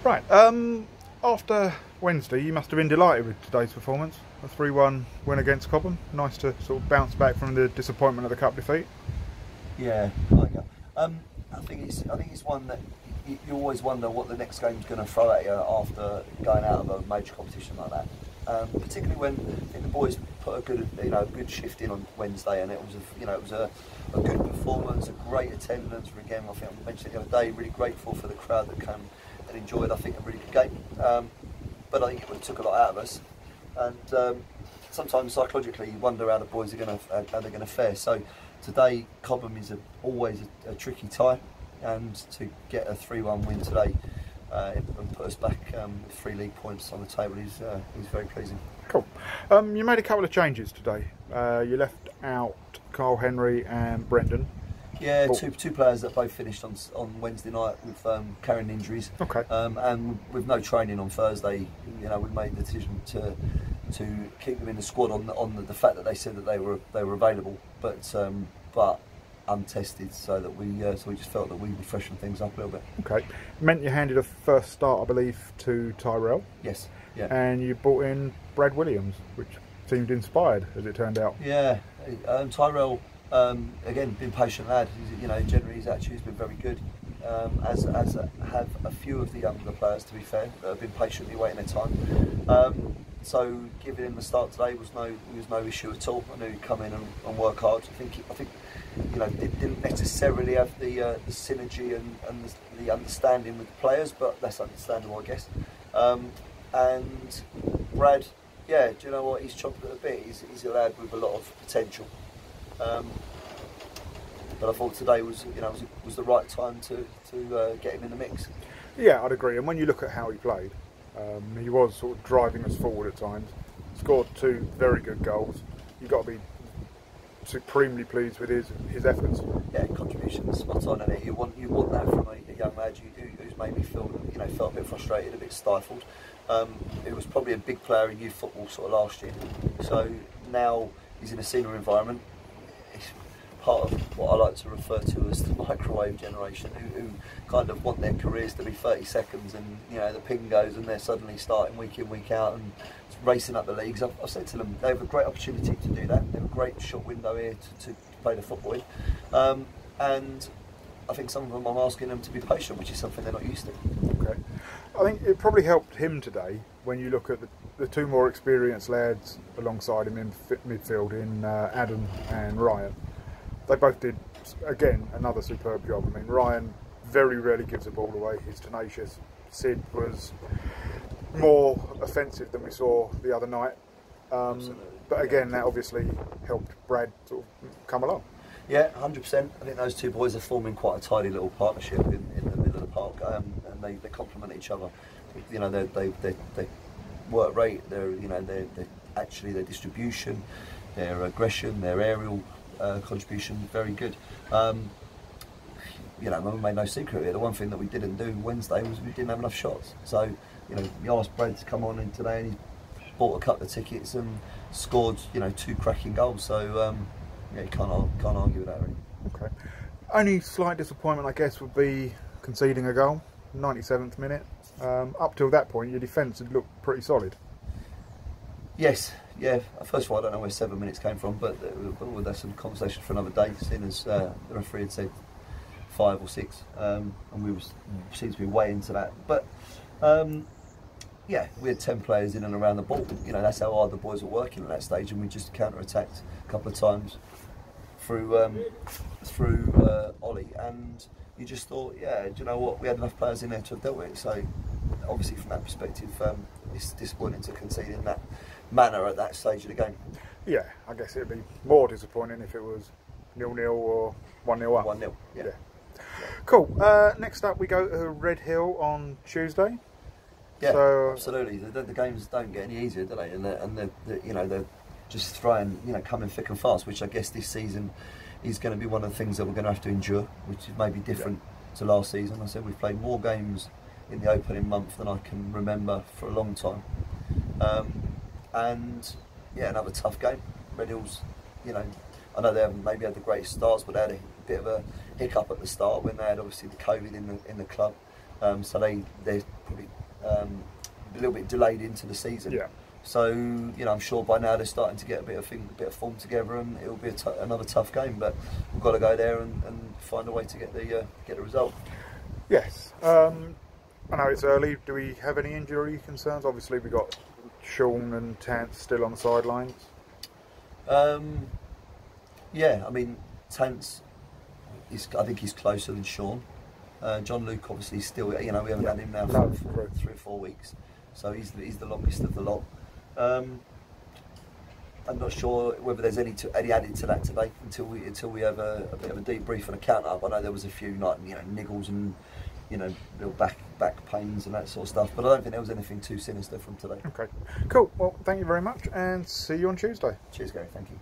Right, after Wednesday, you must have been delighted with today's performance. A 3-1 win against Cobham. Nice to sort of bounce back from the disappointment of the cup defeat. Yeah, like I think it's one that you always wonder what the next game's going to throw at you after going out of a major competition like that. Particularly when I think the boys put a good shift in on Wednesday, and it was a good performance, a great attendance. Again, I think I mentioned the other day, really grateful for the crowd that came and enjoyed. I think a really good game, but I think it would have took a lot out of us. And sometimes psychologically, you wonder how the boys are going to fare. So today, Cobham is always a tricky tie, and to get a 3-1 win today and put us back with 3 league points on the table is very pleasing. Cool. You made a couple of changes today. You left out Carl Henry and Brendan. Yeah, two players that both finished on Wednesday night with carrying injuries. Okay. And with no training on Thursday, we made the decision to keep them in the squad on the fact that they said that they were available, but untested, so that we just felt that we would freshen things up a little bit. Okay. Meant you handed a first start, I believe, to Tyrell. Yes. Yeah. And you brought in Brad Williams, which seemed inspired, as it turned out. Yeah. Tyrell, again, been patient lad. Generally his attitude's been very good. As have a few of the younger players, to be fair, that have been patiently waiting their time. So giving him the start today was no issue at all. I knew he'd come in and work hard. I think didn't necessarily have the synergy and the understanding with the players, but that's understandable, I guess. And Brad, yeah, do you know what? He's chomping at the bit. He's a lad with a lot of potential. But I thought today was the right time to get him in the mix. Yeah, I'd agree. And when you look at how he played, he was sort of driving us forward at times. Scored 2 very good goals. You've got to be supremely pleased with his efforts. Yeah, contributions spot on, and you want that from a young lad who's made me feel felt a bit frustrated, a bit stifled. It was probably a big player in youth football sort of last year, so now he's in a senior environment. It's part of what I like to refer to as the microwave generation, who kind of want their careers to be 30 seconds, and the ping goes and they're suddenly starting week in, week out and racing up the leagues. I've said to them, they have a great opportunity to do that. They have a great short window here to play the football in, and I think some of them I'm asking them to be patient, which is something they're not used to. Okay. I think it probably helped him today when you look at the 2 more experienced lads alongside him in midfield, in Adam and Ryan. They both did, again, another superb job. I mean, Ryan very rarely gives the ball away. He's tenacious. Sid was more offensive than we saw the other night. But again, that obviously helped Brad sort of come along. Yeah, 100%. I think those 2 boys are forming quite a tidy little partnership in the middle of the park, and they complement each other. They work rate. They're actually their distribution, their aggression, their aerial contribution, very good. We made no secret of it. The one thing that we didn't do Wednesday was we didn't have enough shots. So we asked Brad to come on in today, and he bought a couple of tickets and scored 2 cracking goals. So yeah, you can't argue with that, really. Okay. Only slight disappointment, I guess, would be conceding a goal, 97th minute. Up till that point, your defence had looked pretty solid. Yes, yeah. First of all, I don't know where 7 minutes came from, but that's some conversation for another day, seeing as the referee had said 5 or 6, and we seemed to be way into that. But yeah, we had 10 players in and around the ball. That's how hard the boys were working at that stage, and we just counter-attacked a couple of times through Ollie, and you just thought, yeah, do you know what? We had enough players in there to have dealt with it. So obviously, from that perspective, it's disappointing to concede in that manner at that stage of the game. Yeah, I guess it'd be more disappointing if it was 0-0 or 1-0 up. 1-0, yeah. Cool. Next up, we go to Red Hill on Tuesday. Yeah, so, absolutely. The games don't get any easier, do they? And they're just throwing, coming thick and fast, which I guess this season is going to be one of the things that we're going to have to endure, which is maybe different to last season. I said we've played more games in the opening month than I can remember for a long time. And yeah, another tough game. Red Hills, I know they haven't maybe had the greatest starts, but they had a bit of a hiccup at the start when they had obviously the COVID in the club. So they're probably a little bit delayed into the season. Yeah. So I'm sure by now they're starting to get a bit of form together, and it'll be another tough game. But we've got to go there and find a way to get the result. Yes. I know it's early. Do we have any injury concerns? Obviously, we got Sean and Tant still on the sidelines. Yeah, I mean, Tant's, I think he's closer than Sean. John Luke obviously still, we haven't had him now for 3 or 4 weeks, so he's the longest of the lot. I'm not sure whether there's any added to that today until we have a bit of a debrief and a count up. I know there was a few niggles and little back pains and that sort of stuff, but I don't think there was anything too sinister from today. Okay, cool. Well, thank you very much, and see you on Tuesday. Cheers, Gary. Thank you.